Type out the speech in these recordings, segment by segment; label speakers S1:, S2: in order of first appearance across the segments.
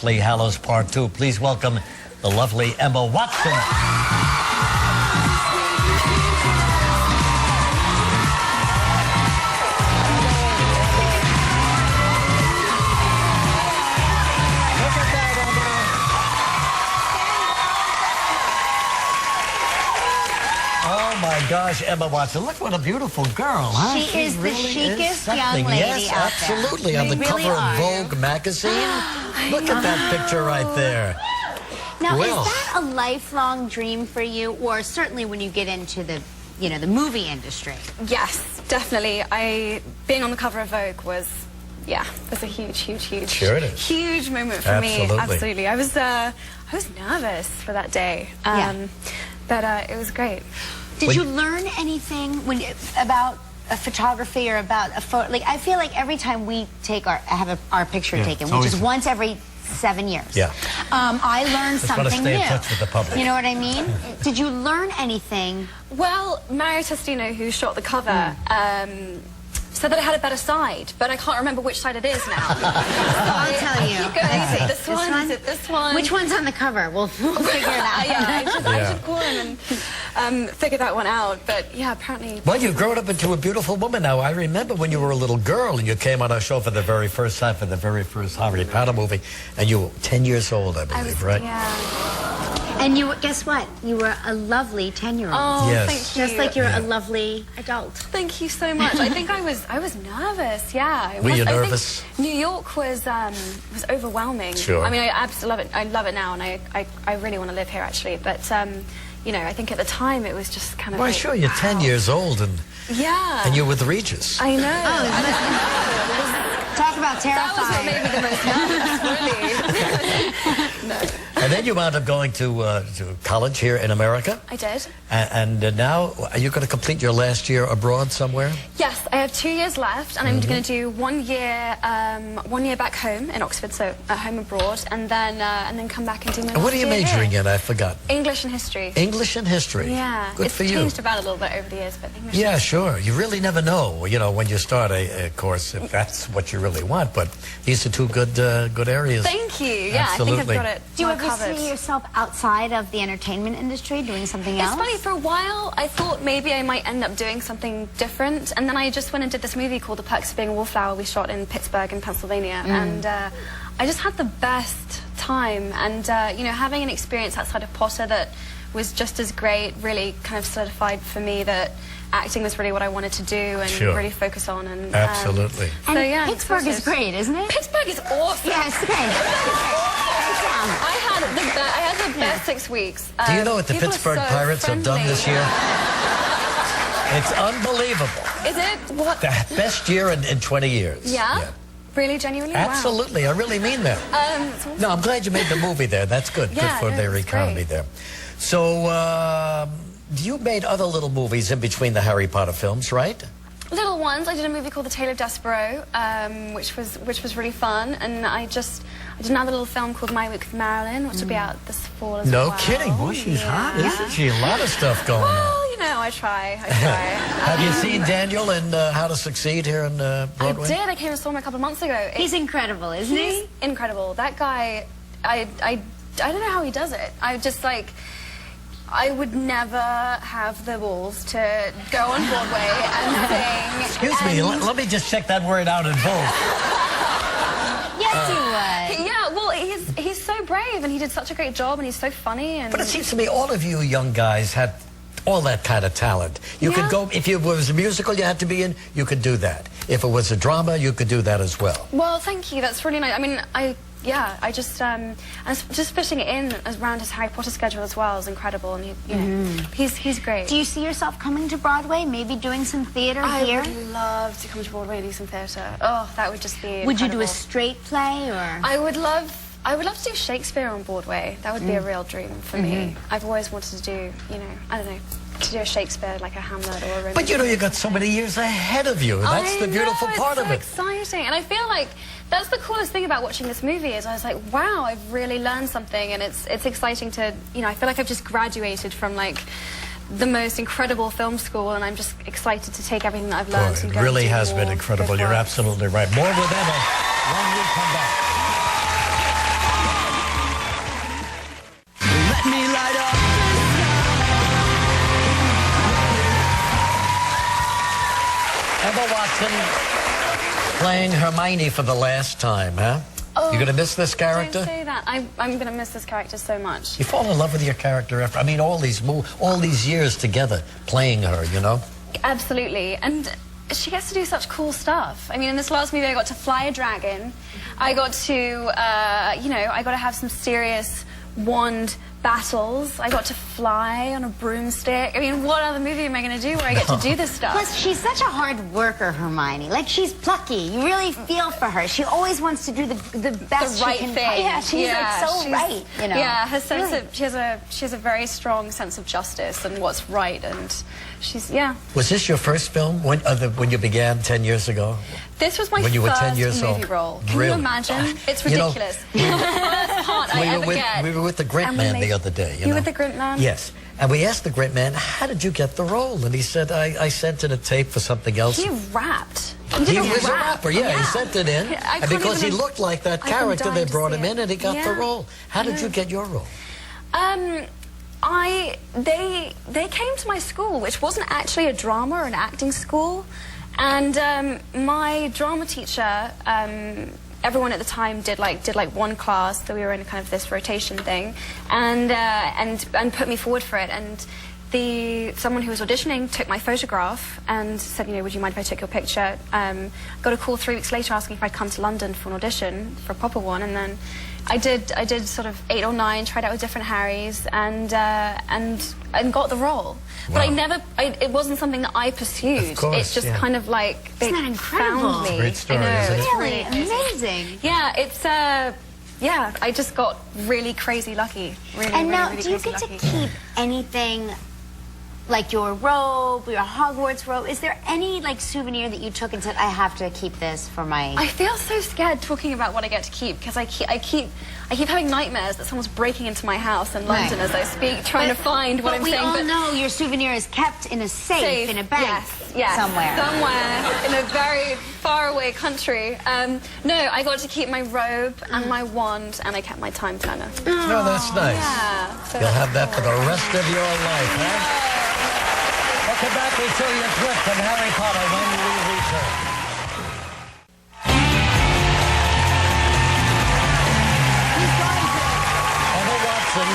S1: Deathly Hallows Part 2. Please welcome the lovely Emma Watson. Oh my gosh, Emma Watson, look what a beautiful girl, huh?
S2: She is the chicest young lady
S1: yes,
S2: out
S1: absolutely.
S2: there.
S1: On the
S2: Really
S1: cover
S2: are.
S1: of Vogue magazine. Look at that picture right there.
S2: Now,
S1: Well,
S2: is that a lifelong dream for you, or certainly when you get into the, the movie industry?
S3: Yes, definitely. Being on the cover of Vogue was a huge
S1: Sure it is.
S3: huge moment for me. Absolutely. I was nervous for that day, but it was great.
S2: Did you learn anything about a photography or about a photo? Like, I feel like every time we take our picture taken, which is once every 7 years.
S1: Yeah.
S2: I learned something
S1: Just want to stay
S2: new.
S1: in touch with the public.
S2: You know what I mean? Did you learn anything?
S3: Well, Mario Testino, who shot the cover, said that it had a better side, but I can't remember which side it is now.
S2: I'll tell you.
S3: Keep going. Is it this one? Is it this one?
S2: Which one's on the cover? We'll figure it out.
S3: I should call him and figure that one out. But yeah, apparently.
S1: Well, you've grown up into a beautiful woman now. I remember when you were a little girl and you came on our show for the very first time for the very first Harry Potter movie, and you were 10 years old, I believe, right?
S3: Yeah.
S2: And guess what? You were a lovely 10-year-old.
S3: Oh,
S1: Yes.
S3: thank you.
S2: Just like you're a lovely adult.
S3: Thank you so much. I think I was nervous. Yeah.
S1: Were you
S3: I think
S1: nervous?
S3: New York was overwhelming.
S1: Sure.
S3: I mean, I absolutely love it. I love it now, and I really want to live here actually. But I think at the time it was just kind of.
S1: Well,
S3: like,
S1: sure, you're 10 years old and you're with Regis.
S3: I know.
S2: Oh, talk about
S3: That was what
S2: terrifying.
S3: made me the most nervous, really. No.
S1: And then you wound up going to college here in America.
S3: I did.
S1: And now, are you going to complete your last year abroad somewhere?
S3: Yes, I have 2 years left, and I'm going to do 1 year, 1 year back home in Oxford, so at home abroad, and then come back and do my.
S1: And what are you
S3: last year
S1: majoring
S3: here.
S1: in? I forgot.
S3: English and history.
S1: English and history.
S3: Yeah,
S1: Good
S3: it's
S1: for you.
S3: changed about a little bit over the years, but English.
S1: Yeah, sure. You really never know, when you start a course, if that's what you really want. But these are two good areas.
S3: Thank you. Yeah,
S1: Absolutely.
S3: I think I've got it.
S2: Do you
S3: well
S2: ever
S3: covered.
S2: see yourself outside of the entertainment industry doing something else?
S3: It's funny, for a while I thought maybe I might end up doing something different, and then I just went and did this movie called The Perks of Being a Wallflower we shot in Pittsburgh in Pennsylvania, and I just had the best time, and having an experience outside of Potter that was just as great really kind of solidified for me that acting was really what I wanted to do and really focus on. And
S1: Absolutely.
S2: And
S3: so yeah,
S2: Pittsburgh is great, isn't it?
S3: Pittsburgh is awesome.
S2: Yeah, it's great.
S3: I had the best 6 weeks.
S1: Do you know what the
S3: People are
S1: Pittsburgh
S3: so
S1: Pirates have done
S3: friendly.
S1: this year? It's unbelievable.
S3: Is it? What?
S1: The best year in 20 years.
S3: Yeah? Really, genuinely?
S1: Absolutely. I really mean that.
S3: Wow. It's awesome.
S1: No, I'm glad you made the movie there. That's good.
S3: Yeah,
S1: Good for
S3: no,
S1: their
S3: it's
S1: economy
S3: great.
S1: there. So, you made other little movies in between the Harry Potter films, right?
S3: Little ones. I did a movie called The Tale of Despereaux, which was really fun, and I did another little film called My Week with Marilyn, which will be out this fall as well.
S1: No kidding. Boy, she's hot, isn't she? A lot of stuff going on.
S3: Well, I try.
S1: Have you seen Daniel in How to Succeed here in Broadway?
S3: I did. I came and saw him a couple of months ago.
S2: He's incredible, isn't he?
S3: He's incredible. That guy, I don't know how he does it. I would never have the balls to go on Broadway and sing.
S1: Excuse me, let me just check that word out in Vogue.
S2: Yes, you would.
S3: Yeah, well, he's so brave, and he did such a great job, and he's so funny. And
S1: But it seems to me all of you young guys had all that kind of talent. You could go, if it was a musical you had to be in, you could do that. If it was a drama, you could do that as well.
S3: Well, thank you. That's really nice. I mean, I just fitting it in around his Harry Potter schedule as well is incredible, and he's great.
S2: Do you see yourself coming to Broadway, maybe doing some theater here?
S3: I would love to come to Broadway and do some theatre. Oh, that would just be incredible.
S2: Would you do a straight play, or?
S3: I would love to do Shakespeare on Broadway. That would be a real dream for me. I've always wanted to do, I don't know, to do a Shakespeare, like a Hamlet or a Romeo.
S1: But you got so many years ahead of you. That's the beautiful part of it.
S3: It's so exciting, and I feel like that's the coolest thing about watching this movie is I was like, wow, I've really learned something, and it's exciting to, I feel like I've just graduated from like the most incredible film school, and I'm just excited to take everything that I've learned.
S1: Boy,
S3: and
S1: it
S3: go
S1: really
S3: and do
S1: has
S3: more
S1: been incredible.
S3: good
S1: You're
S3: work.
S1: absolutely right. More with Emma when we come back. imagine playing Hermione for the last time, huh?
S3: Oh,
S1: You're going to miss this character?
S3: Don't say that. I'm going to miss this character so much.
S1: You fall in love with your character after, I mean, all these years together playing her, you know?
S3: Absolutely. And she gets to do such cool stuff. I mean, in this last movie, I got to fly a dragon. I got to, you know, I got to have some serious wand battles. I got to fly on a broomstick. I mean, what other movie am I going to do where I get to do this stuff?
S2: Plus, she's such a hard worker, Hermione. Like, she's plucky. You really feel for her. She always wants to do the best
S3: the right
S2: she can.
S3: thing.
S2: Yeah, she's like so right. You know.
S3: Yeah, her sense
S2: Really.
S3: of she has a very strong sense of justice and what's right, and she's
S1: Was this your first film when you began 10 years ago?
S3: This was my
S1: When you were 10
S3: first
S1: years
S3: movie
S1: old.
S3: role. Can
S1: Really?
S3: you imagine? It's
S1: You know,
S3: ridiculous. The first part I ever get.
S1: We were with the Grint
S3: And we
S1: Man
S3: made-
S1: the other day.
S3: You
S1: know?
S3: with the Grint Man?
S1: Yes. And we asked the Grint Man, how did you get the role? And he said, I sent in a tape for something else.
S3: He rapped.
S1: He was a rapper, yeah. He sent it in.
S3: I
S1: And
S3: can't
S1: because he
S3: even-
S1: looked like that
S3: I've been
S1: character,
S3: dying
S1: they
S3: to
S1: brought
S3: see
S1: him in
S3: it.
S1: and he got the
S3: Yeah.
S1: role. How did you get your role?
S3: They came to my school, which wasn't actually a drama or an acting school, and my drama teacher, everyone at the time did like one class, so we were in kind of this rotation thing, and put me forward for it, and someone who was auditioning took my photograph and said, you know, would you mind if I took your picture? Got a call 3 weeks later asking if I'd come to London for an audition, for a proper one, and then I did sort of 8 or 9, tried out with different Harrys, and got the role.
S1: Wow.
S3: But it wasn't something that I pursued.
S1: Of course,
S3: it's just
S1: yeah.
S3: kind of like they
S2: Isn't that incredible?
S3: found me.
S1: It's a great story,
S3: I know,
S1: isn't it?
S3: it's
S2: Really
S3: crazy.
S2: amazing.
S3: Yeah, it's yeah, I just got really crazy lucky. Really,
S2: And
S3: really,
S2: now,
S3: really
S2: do you
S3: crazy
S2: get to
S3: lucky.
S2: keep anything, like your robe, your Hogwarts robe? Is there any like souvenir that you took and said, I have to keep this for my?
S3: I feel so scared talking about what I get to keep because I keep having nightmares that someone's breaking into my house in London
S2: Right.
S3: as I speak, trying to find what I'm
S2: we
S3: saying.
S2: all know your souvenir is kept in a safe in a bank
S3: yes,
S2: somewhere.
S3: somewhere in a very faraway country. No, I got to keep my robe and my wand, and I kept my time turner.
S1: No, that's nice.
S3: Yeah, so
S1: You'll have that for the rest of your life, huh? We'll come back with Julia Swift and Harry Potter when we return. Emma Watson.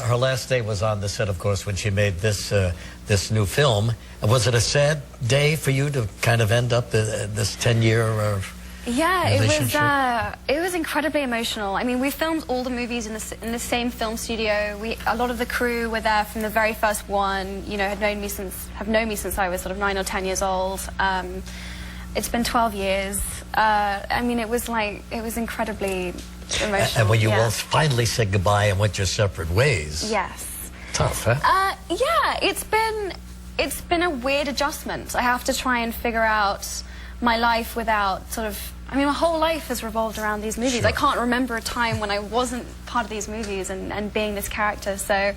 S1: Her last day was on the set, of course, when she made this new film. Was it a sad day for you to kind of end up this 10-year
S3: yeah,
S1: relationship?
S3: it was incredibly emotional. I mean, we filmed all the movies in the same film studio. A lot of the crew were there from the very first one. You know, have known me since I was sort of 9 or 10 years old. It's been 12 years. I mean, it was incredibly emotional.
S1: And when you
S3: yeah.
S1: all finally said goodbye and went your separate ways.
S3: Yes.
S1: Tough, huh?
S3: Yeah, it's been a weird adjustment. I have to try and figure out my life without sort of. I mean, my whole life has revolved around these movies.
S1: Sure.
S3: I can't remember a time when I wasn't part of these movies and being this character. So,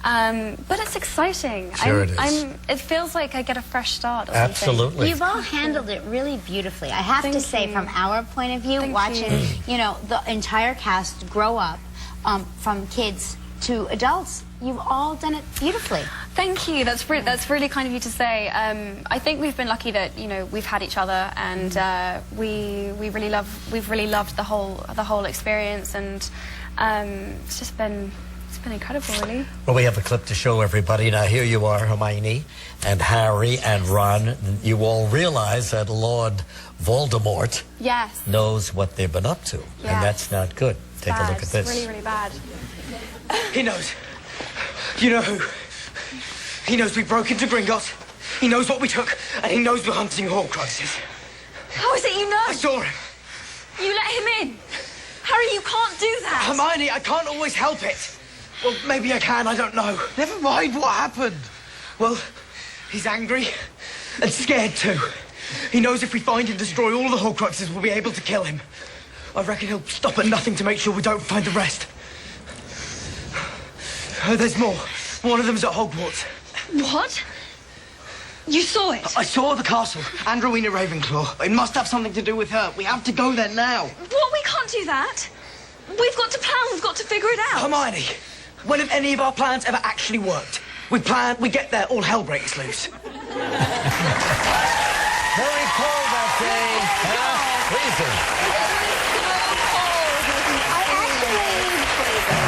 S3: but it's exciting.
S1: Sure it is.
S3: It feels like I get a fresh start. Or something.
S1: Absolutely.
S2: You've all handled it really beautifully. I have to
S3: Thank
S2: say,
S3: you.
S2: from our point of view,
S3: Thank
S2: watching,
S3: you.
S2: you know, the entire cast grow up from kids to adults, you've all done it beautifully.
S3: Thank you. That's really kind of you to say. I think we've been lucky that we've had each other, and we've really loved the whole experience, and it's been incredible, really.
S1: Well, we have a clip to show everybody. Now, here you are, Hermione and Harry and Ron. You all realize that Lord Voldemort
S3: Yes.
S1: knows what they've been up to,
S3: Yes.
S1: and that's not good. Take a
S3: Bad.
S1: look at this.
S3: It's really, really bad.
S4: He knows. You know who? He knows we broke into Gringotts. He knows what we took, and he knows we're hunting Horcruxes.
S3: How is it you know?
S4: I saw him.
S3: You let him in. Harry, you can't do that.
S4: Hermione, I can't always help it. Well, maybe I can, I don't know. Never mind what happened. Well, he's angry and scared too. He knows if we find and destroy all the Horcruxes, we'll be able to kill him. I reckon he'll stop at nothing to make sure we don't find the rest. There's more. One of them's at Hogwarts.
S3: What? You saw it?
S4: I saw the castle and Rowena Ravenclaw. It must have something to do with her. We have to go there now.
S3: What? We can't do that. We've got to plan. We've got to figure it out.
S4: Hermione, when have any of our plans ever actually worked? We plan, we get there, all hell breaks loose.
S1: Very cold that day. Freezing.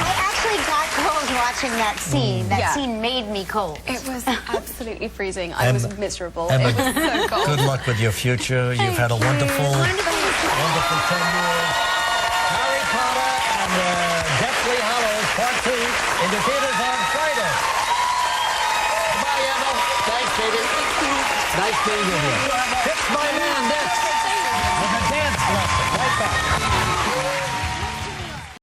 S2: I actually got cold watching that scene. That scene made me cold.
S3: It was absolutely freezing. I was miserable.
S1: Emma,
S3: it was so cold.
S1: good luck with your future. You've had a wonderful 10 years. Harry Potter and Deathly Hallows Part 2 in the theaters on Friday. Bye, Emma. Thanks, baby. Nice being with you. It's my man next with a dance lesson. Right back.